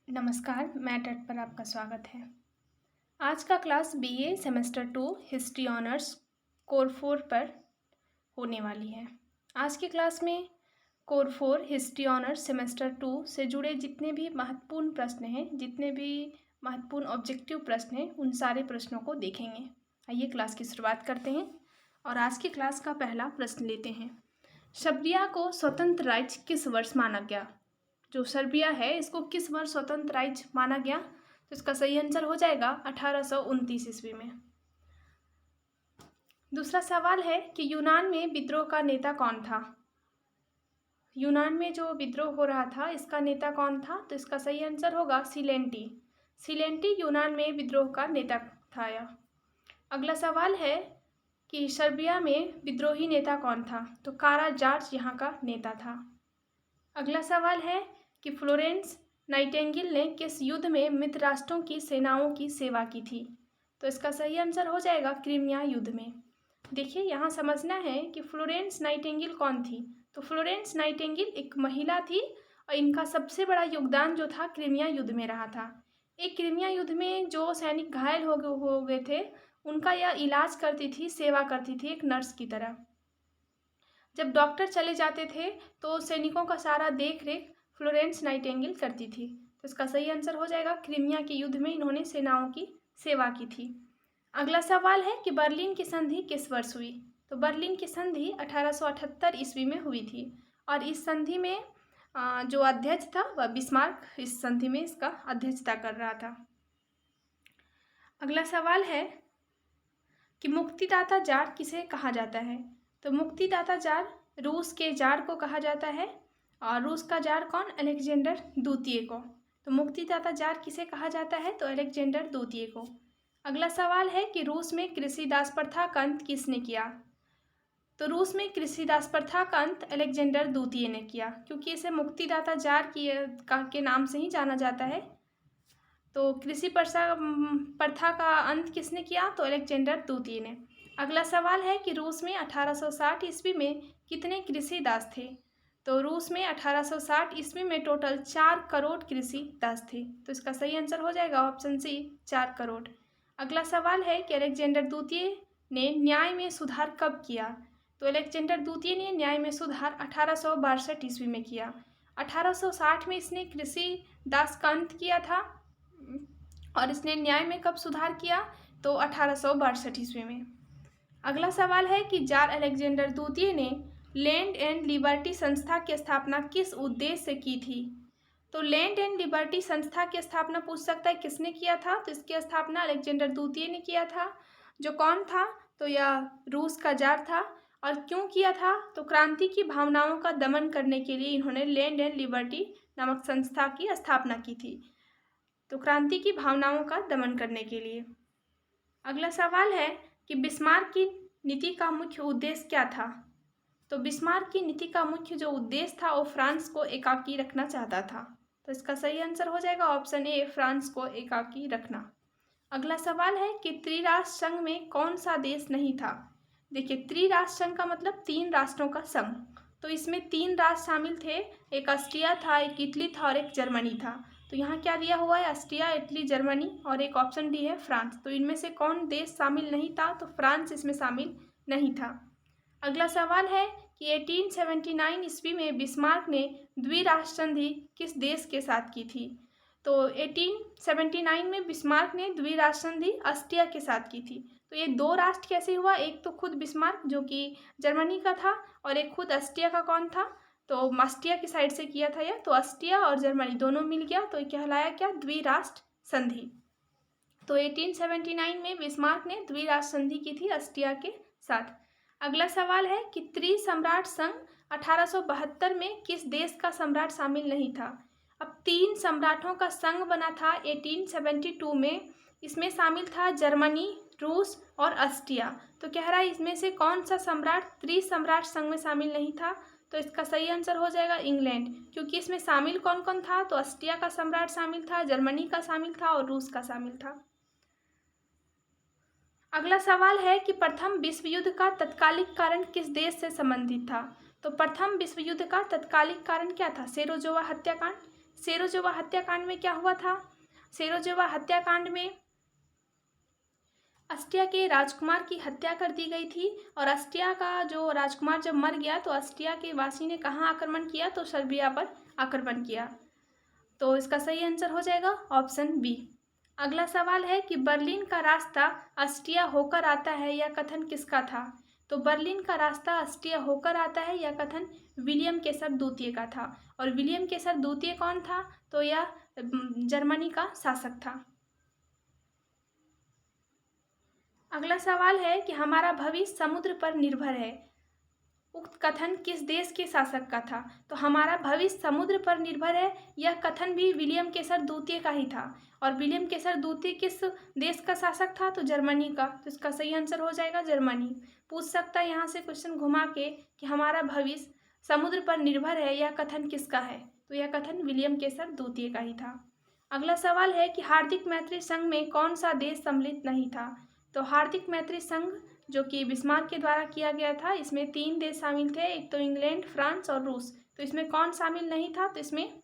नमस्कार, मैं टेट पर आपका स्वागत है। आज का class BA semester 2 history honours core 4 पर होने वाली है। आज की क्लास में कोर 4 हिस्ट्री ऑनर्स सेमेस्टर 2 से जुड़े जितने भी महत्वपूर्ण प्रश्न हैं, जितने भी महत्वपूर्ण ऑब्जेक्टिव प्रश्न हैं, उन सारे प्रश्नों को देखेंगे। आइए क्लास की शुरुआत करते हैं और आज की क्लास का पहला प्रश्न लेते हैं। सर्बिया को स्वतंत्र राज्य किस वर्ष माना गया? जो सर्बिया है इसको किस वर्ष स्वतंत्र राज्य माना गया? तो इसका सही आंसर हो जाएगा 1829 ईस्वी में। दूसरा सवाल है कि यूनान में विद्रोह का नेता कौन था? यूनान में जो विद्रोह हो रहा था इसका नेता कौन था? तो इसका सही आंसर होगा सिलेंटी। सिलेंटी यूनान में विद्रोह का नेता था। अगला सवाल है कि सर्बिया में विद्रोही नेता कौन था? तो काराजार्ज यहाँ का नेता था। अगला सवाल है कि फ्लोरेंस नाइटिंगेल ने किस युद्ध में मित्र राष्ट्रों की सेनाओं की सेवा की थी? तो इसका सही आंसर हो जाएगा क्रीमिया युद्ध में। देखिए यहाँ समझना है कि फ्लोरेंस नाइटिंगेल कौन थी। तो फ्लोरेंस नाइटिंगेल एक महिला थी और इनका सबसे बड़ा योगदान जो था क्रीमिया युद्ध में रहा था। एक क्रीमिया युद्ध में जो सैनिक घायल हो गए थे उनका यह इलाज करती थी, सेवा करती थी एक नर्स की तरह। जब डॉक्टर चले जाते थे तो सैनिकों का सारा देख रेख फ्लोरेंस नाइटिंगेल करती थी। तो इसका सही आंसर हो जाएगा क्रीमिया के युद्ध में इन्होंने सेनाओं की सेवा की थी। अगला सवाल है कि बर्लिन की संधि किस वर्ष हुई? तो बर्लिन की संधि 1878 ईस्वी में हुई थी और इस संधि में जो अध्यक्ष था वह बिस्मार्क इस संधि में इसका अध्यक्षता कर रहा था। अगला सवाल है कि मुक्तिदाता जार किसे कहा जाता है? तो मुक्तिदाता जार रूस के जार को कहा जाता है और रूस का जार कौन? अलेक्जेंडर द्वितीय को। तो मुक्तिदाता जार किसे कहा जाता है? तो अलेक्जेंडर द्वितीय को। अगला सवाल है कि रूस में कृषि दास प्रथा का अंत किसने किया? तो रूस में कृषि दास प्रथा का अंत अलेक्जेंडर द्वितीय ने किया, क्योंकि इसे मुक्तिदाता जार के नाम से ही जाना जाता है। तो कृषि प्रथा का अंत किसने किया? तो अलेक्जेंडर द्वितीय ने। अगला सवाल है कि रूस में 1860 ईस्वी में कितने कृषि दास थे? तो रूस में 1860 ईस्वी में टोटल 4 करोड़ कृषि दास थे। तो इसका सही आंसर हो जाएगा ऑप्शन सी 4 करोड़। अगला सवाल है कि अलेक्जेंडर द्वितीय ने न्याय में सुधार कब किया? तो अलेक्जेंडर द्वितीय ने न्याय में सुधार 1862 ईस्वी में किया। 1860 में इसने कृषि दास का अंत किया था और इसने न्याय में कब सुधार किया? तो 1862 ईस्वी में। अगला सवाल है कि जार अलेक्जेंडर द्वितीय ने लैंड एंड लिबर्टी संस्था की स्थापना किस उद्देश्य से की थी? तो लैंड एंड लिबर्टी संस्था की स्थापना पूछ सकता है किसने किया था? तो इसकी स्थापना अलेक्जेंडर द्वितीय ने किया था। जो कौन था? तो यह रूस का जार था। और क्यों किया था? तो क्रांति की भावनाओं का दमन करने के लिए इन्होंने लैंड एंड लिबर्टी नामक संस्था की स्थापना की थी। तो क्रांति की भावनाओं का दमन करने के लिए। अगला सवाल है कि बिस्मार्क की नीति का मुख्य उद्देश्य क्या था? तो बिस्मार्क की नीति का मुख्य जो उद्देश्य था वो फ्रांस को एकाकी रखना चाहता था। तो इसका सही आंसर हो जाएगा ऑप्शन ए, फ्रांस को एकाकी रखना। अगला सवाल है कि त्रिराष्ट्र संघ में कौन सा देश नहीं था? देखिए त्रिराष्ट्र संघ का मतलब 3 राष्ट्रों का संघ। तो इसमें 3 राष्ट्र शामिल थे, एक ऑस्ट्रिया था, एक इटली था और एक जर्मनी था। तो यहाँ क्या दिया हुआ है? ऑस्ट्रिया, इटली, जर्मनी और एक ऑप्शन डी है फ्रांस। तो इनमें से कौन देश शामिल नहीं था? तो फ्रांस इसमें शामिल नहीं था। अगला सवाल है कि 1879 ईस्वी में बिस्मार्क ने द्विराष्ट्र संधि किस देश के साथ की थी? तो 1879 में बिस्मार्क ने द्विराष्ट्र संधि ऑस्ट्रिया के साथ की थी। तो ये 2 राष्ट्र कैसे हुआ? एक तो खुद बिस्मार्क जो कि जर्मनी का था और एक खुद ऑस्ट्रिया का कौन था? तो ऑस्ट्रिया की साइड से किया था यह। तो ऑस्ट्रिया और जर्मनी दोनों मिल गया तो ये कहलाया क्या? द्विराष्ट्र संधि। तो 1879 में बिस्मार्क ने द्विराष्ट्र संधि की थी ऑस्ट्रिया के साथ। अगला सवाल है कि त्रिसम्राट संघ 1872 में किस देश का सम्राट शामिल नहीं था? अब 3 सम्राटों का संघ बना था 1872 में। इसमें शामिल था जर्मनी, रूस और ऑस्ट्रिया। तो कह रहा है इसमें से कौन सा सम्राट त्रिसम्राट संघ में शामिल नहीं था? तो इसका सही आंसर हो जाएगा इंग्लैंड, क्योंकि इसमें शामिल कौन कौन था? तो ऑस्ट्रिया का सम्राट शामिल था, जर्मनी का शामिल था और रूस का शामिल था। अगला सवाल है कि प्रथम विश्व युद्ध का तत्कालिक कारण किस देश से संबंधित था? तो प्रथम विश्व युद्ध का तत्कालिक कारण क्या था? सेरोजोवा हत्याकांड। सेरोजेवा हत्याकांड में क्या हुआ था? सेरोजेवा हत्याकांड में अस्टिया के राजकुमार की हत्या कर दी गई थी और अस्टिया का जो राजकुमार जब मर गया तो अस्टिया के वासी ने कहाँ आक्रमण किया? तो सर्बिया पर आक्रमण किया। तो इसका सही आंसर हो जाएगा ऑप्शन बी। अगला सवाल है कि बर्लिन का रास्ता अस्टिया होकर आता है, यह कथन किसका था? तो बर्लिन का रास्ता अस्टिया होकर आता है, यह कथन विलियम केसर द्वितीय का था। और विलियम केसर द्वितीय कौन था? तो यह जर्मनी का शासक था। अगला सवाल है कि हमारा भविष्य समुद्र पर निर्भर है, उक्त कथन किस देश के शासक का था? तो हमारा भविष्य समुद्र पर निर्भर है, यह कथन भी विलियम केसर द्वितीय का ही था। और विलियम केसर द्वितीय किस देश का शासक था? तो जर्मनी का। तो इसका सही आंसर हो जाएगा जर्मनी। पूछ सकता है यहाँ से क्वेश्चन घुमा के कि हमारा भविष्य समुद्र पर निर्भर है, यह कथन किसका है? तो यह कथन विलियम केसर द्वितीय का ही था। अगला सवाल है कि हार्दिक मैत्री संघ में कौन सा देश सम्मिलित नहीं था? तो हार्दिक मैत्री संघ जो कि बिस्मार्क के द्वारा किया गया था, इसमें 3 देश शामिल थे, एक तो इंग्लैंड, फ्रांस और रूस। तो इसमें कौन शामिल नहीं था? तो इसमें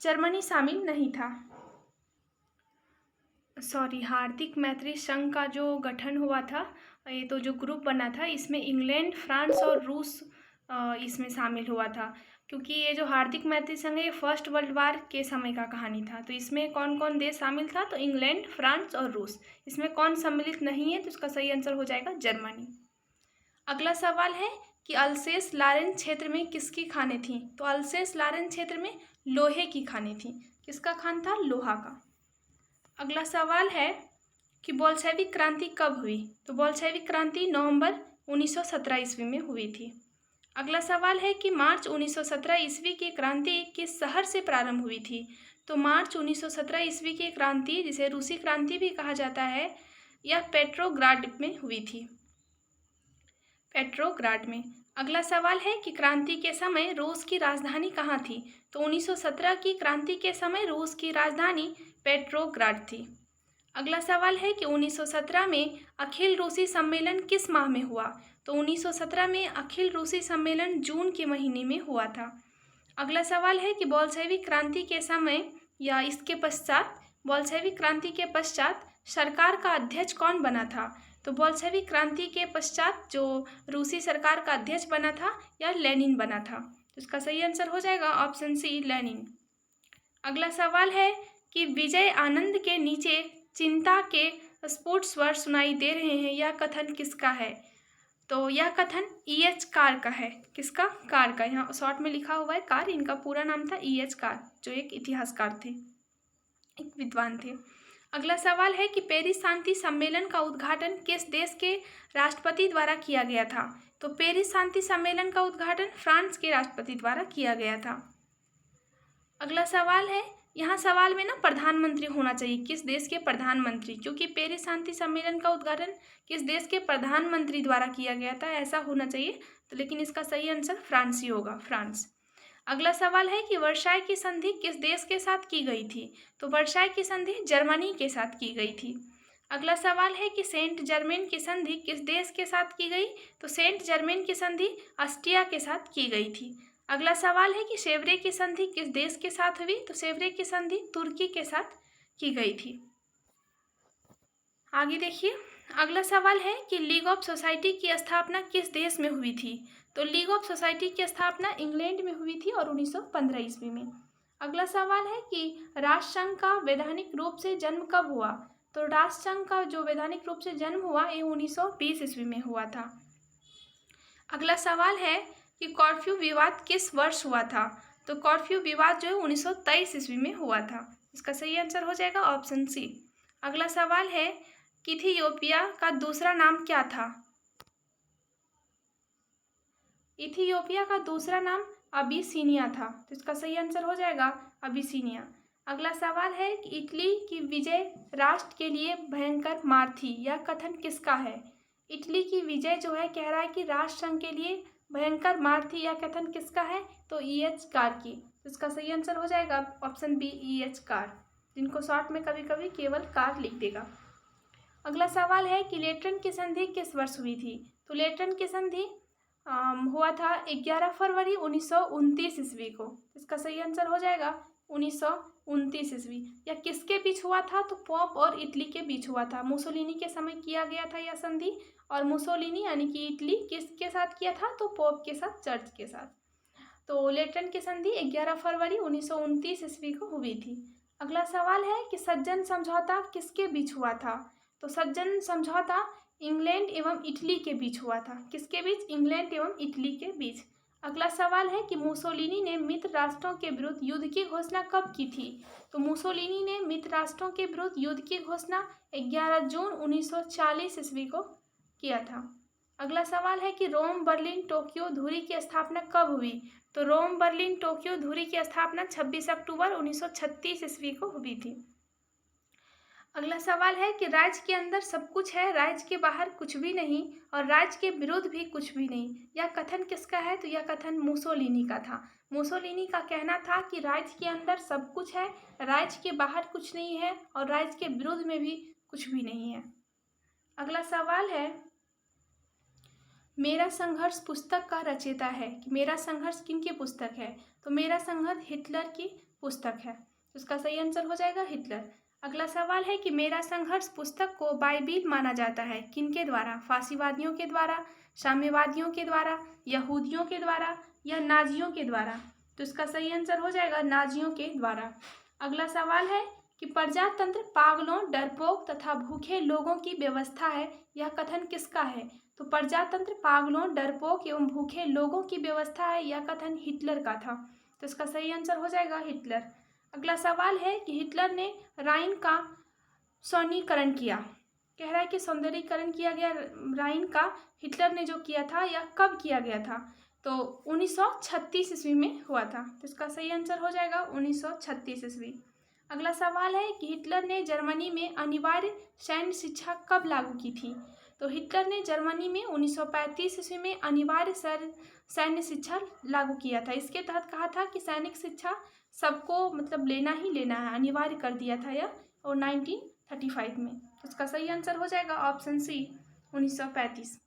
जर्मनी शामिल नहीं था। हार्दिक मैत्री संघ का जो गठन हुआ था, ये तो जो ग्रुप बना था, इसमें इंग्लैंड, फ्रांस और रूस इसमें शामिल हुआ था। क्योंकि ये जो हार्दिक मैत्री संघ है ये फर्स्ट वर्ल्ड वार के समय का कहानी था। तो इसमें कौन कौन देश शामिल था? तो इंग्लैंड, फ्रांस और रूस। इसमें कौन सम्मिलित नहीं है? तो इसका सही आंसर हो जाएगा जर्मनी। अगला सवाल है कि अल्सेस लॉरेन क्षेत्र में किसकी खानें थीं? तो अल्सेस लॉरेन क्षेत्र में लोहे की खानें थीं। किसका खान था? लोहा का। अगला सवाल है कि बोल्शेविक क्रांति कब हुई? तो बोल्शेविक क्रांति नवंबर 1917 ईस्वी में हुई थी। अगला सवाल है कि मार्च 1917 ईस्वी की क्रांति किस शहर से प्रारंभ हुई थी? तो मार्च 1917 ईस्वी की क्रांति, जिसे रूसी क्रांति भी कहा जाता है, यह पेट्रोग्राड में हुई थी। पेट्रोग्राड में। अगला सवाल है कि क्रांति के समय रूस की राजधानी कहाँ थी? तो 1917 की क्रांति के समय रूस की राजधानी पेट्रोग्राड थी। अगला सवाल है कि 1917 में अखिल रूसी सम्मेलन किस माह में हुआ? तो 1917 में अखिल रूसी सम्मेलन जून के महीने में हुआ था। अगला सवाल है कि बोल्शेविक क्रांति के समय या इसके पश्चात, बोल्शेविक क्रांति के पश्चात सरकार का अध्यक्ष कौन बना था? तो बोल्शेविक क्रांति के पश्चात जो रूसी सरकार का अध्यक्ष बना था, यह लेनिन बना था। तो इसका सही आंसर हो जाएगा ऑप्शन सी, लेनिन। अगला सवाल है कि विजय आनंद के नीचे चिंता के स्फुट स्वर सुनाई दे रहे हैं, यह कथन किसका है? तो यह कथन E.H. कार का है। किसका? कार का। यहाँ शॉर्ट में लिखा हुआ है कार, इनका पूरा नाम था E.H. कार, जो एक इतिहासकार थे, एक विद्वान थे। अगला सवाल है कि पेरिस शांति सम्मेलन का उद्घाटन किस देश के राष्ट्रपति द्वारा किया गया था? तो पेरिस शांति सम्मेलन का उद्घाटन फ्रांस के राष्ट्रपति द्वारा किया गया था। अगला सवाल है, यहाँ सवाल में ना प्रधानमंत्री होना चाहिए, किस देश के प्रधानमंत्री, क्योंकि पेरिस शांति सम्मेलन का उद्घाटन किस देश के प्रधानमंत्री द्वारा किया गया था, ऐसा होना चाहिए। तो लेकिन इसका सही आंसर फ्रांस ही होगा, फ्रांस। अगला सवाल है कि वर्साई की संधि किस देश के साथ की गई थी? तो वर्साई की संधि जर्मनी के साथ की गई थी। अगला सवाल है कि सेंट जर्मेन की संधि किस देश के साथ की गई? तो सेंट जर्मेन की संधि अस्टिया के साथ की गई थी। अगला सवाल है कि सेवरे की संधि किस देश के साथ हुई? तो सेवरे की संधि तुर्की के साथ की गई थी। आगे देखिए, अगला सवाल है कि लीग ऑफ सोसाइटी की स्थापना किस देश में हुई थी? तो लीग ऑफ सोसाइटी की स्थापना इंग्लैंड में हुई थी और 1915 ईस्वी में। अगला सवाल है कि राष्ट्रसंघ का वैधानिक रूप से जन्म कब हुआ? तो राष्ट्रसंघ का जो वैधानिक रूप से जन्म हुआ ये 1920 ईस्वी में हुआ था। अगला सवाल है कि कर्फ्यू विवाद किस वर्ष हुआ था? तो कर्फ्यू विवाद जो है 1923 ईस्वी में हुआ था। इसका सही आंसर हो जाएगा ऑप्शन सी। अगला सवाल है कि इथियोपिया का दूसरा नाम क्या था? इथियोपिया का दूसरा नाम अबिसिनिया था। तो इसका सही आंसर हो जाएगा अबिसिनिया। अगला सवाल है कि इटली की विजय राष्ट्र के लिए भयंकर मार थी, यह कथन किसका है? इटली की विजय जो है कह रहा है कि राष्ट्रसंघ के लिए भयंकर मार थी, यह कथन किसका है? तो E.H. कार की। तो इसका सही आंसर हो जाएगा ऑप्शन बी, E.H. कार, जिनको शॉर्ट में कभी कभी केवल कार लिख देगा। अगला सवाल है कि लेटरन की संधि किस वर्ष हुई थी? तो लेटरन की संधि हुआ था 11 फरवरी 1929 ईस्वी को। इसका सही आंसर हो जाएगा 1929 ईस्वी। यह किसके बीच हुआ था? तो पोप और इटली के बीच हुआ था। मुसोलिनी के समय किया गया था यह संधि, और मुसोलिनी यानी कि इटली किसके साथ किया था? तो पोप के साथ, चर्च के साथ। तो लेटरन की संधि 11 फरवरी 1929 ईस्वी को हुई थी। अगला सवाल है कि सज्जन समझौता किसके बीच हुआ था? तो सज्जन समझौता इंग्लैंड एवं इटली के बीच हुआ था। किसके बीच? इंग्लैंड एवं इटली के बीच। अगला सवाल है कि मुसोलिनी ने मित्र राष्ट्रों के विरुद्ध युद्ध की घोषणा कब की थी? तो मुसोलिनी ने मित्र राष्ट्रों के विरुद्ध युद्ध की घोषणा 11 जून 1940 ईस्वी को किया था। अगला सवाल है कि रोम, बर्लिन, टोक्यो धुरी की स्थापना कब हुई? तो रोम, बर्लिन, टोक्यो धुरी की स्थापना 26 अक्टूबर 1936 ईस्वी को हुई थी। अगला सवाल है कि राज्य के अंदर सब कुछ है, राज्य के बाहर कुछ भी नहीं, और राज्य के विरुद्ध भी कुछ भी नहीं। यह कथन किसका है? तो यह कथन मुसोलिनी का था। मुसोलिनी का कहना था कि राज्य के अंदर सब कुछ है, राज्य के बाहर कुछ नहीं है, और राज्य के विरुद्ध में भी कुछ भी नहीं है। अगला सवाल है, मेरा संघर्ष पुस्तक का रचयिता है कि मेरा संघर्ष किनकी पुस्तक है? तो मेरा संघर्ष हिटलर की पुस्तक है। उसका सही आंसर हो जाएगा हिटलर। अगला सवाल है कि मेरा संघर्ष पुस्तक को बाइबिल माना जाता है किनके द्वारा? फासीवादियों के द्वारा, साम्यवादियों के द्वारा, यहूदियों के द्वारा, या नाजियों के द्वारा? तो इसका सही आंसर हो जाएगा नाजियों के द्वारा। अगला सवाल है कि प्रजातंत्र पागलों, डरपोक तथा भूखे लोगों की व्यवस्था है, यह कथन किसका है? तो प्रजातंत्र पागलों, डरपोक एवं भूखे लोगों की व्यवस्था है, यह कथन हिटलर का था। तो इसका सही आंसर हो जाएगा हिटलर। अगला सवाल है कि हिटलर ने राइन का सौंदर्यीकरण किया। कह रहा है कि सौंदर्यीकरण किया गया राइन का हिटलर ने जो किया था, यह कब किया गया था? तो 1936 ईस्वी में हुआ था। तो इसका सही आंसर हो जाएगा 1936 ईस्वी। अगला सवाल है कि हिटलर ने जर्मनी में अनिवार्य सैन्य शिक्षा कब लागू की थी? तो हिटलर ने जर्मनी में 1935 ईस्वी में अनिवार्य सैन्य शिक्षा लागू किया था। इसके तहत कहा था कि सैनिक शिक्षा सबको मतलब लेना ही लेना है, अनिवार्य कर दिया था यह, और 1935 में। तो इसका सही आंसर हो जाएगा ऑप्शन सी 1935।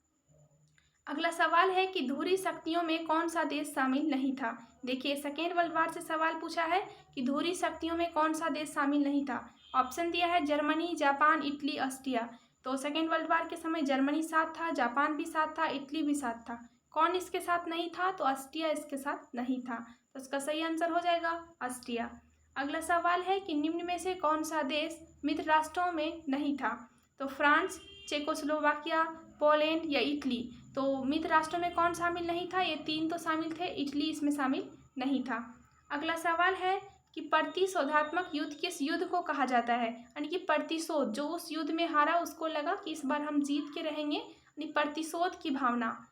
अगला सवाल है कि धुरी शक्तियों में कौन सा देश शामिल नहीं था? देखिए, सेकेंड वर्ल्ड वार से सवाल पूछा है कि धुरी शक्तियों में कौन सा देश शामिल नहीं था। ऑप्शन दिया है जर्मनी, जापान, इटली, ऑस्ट्रिया। तो सेकेंड वर्ल्ड वार के समय जर्मनी साथ था, जापान भी साथ था, इटली भी साथ था। कौन इसके साथ नहीं था? तो ऑस्ट्रिया इसके साथ नहीं था। तो इसका सही आंसर हो जाएगा ऑस्ट्रिया। अगला सवाल है कि निम्न में से कौन सा देश मित्र राष्ट्रों में नहीं था? तो फ्रांस, चेकोस्लोवाकिया, पोलैंड या इटली। तो मित्र राष्ट्रों में कौन शामिल नहीं था? ये तीन तो शामिल थे, इटली इसमें शामिल नहीं था। अगला सवाल है कि प्रतिशोधात्मक युद्ध किस युद्ध को कहा जाता है? यानी कि प्रतिशोध, जो उस युद्ध में हारा उसको लगा कि इस बार हम जीत के रहेंगे, यानी प्रतिशोध की भावना।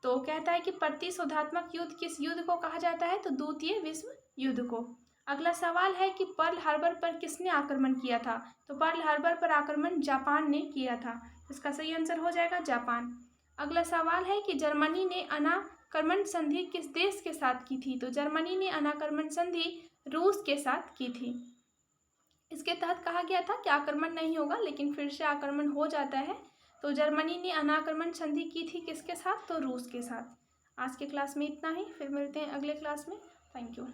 तो कहता है कि प्रतिशोधात्मक युद्ध किस युद्ध को कहा जाता है? तो द्वितीय विश्व युद्ध को। अगला सवाल है कि पर्ल हार्बर पर किसने आक्रमण किया था? तो पर्ल हार्बर पर आक्रमण जापान ने किया था। इसका सही आंसर हो जाएगा जापान। अगला सवाल है कि जर्मनी ने अनाक्रमण संधि किस देश के साथ की थी? तो जर्मनी ने अनाक्रमण संधि रूस के साथ की थी। इसके तहत कहा गया था कि आक्रमण नहीं होगा, लेकिन फिर से आक्रमण हो जाता है। तो जर्मनी ने अनाक्रमण संधि की थी किसके साथ? तो रूस के साथ। आज के क्लास में इतना ही, फिर मिलते हैं अगले क्लास में। Thank you.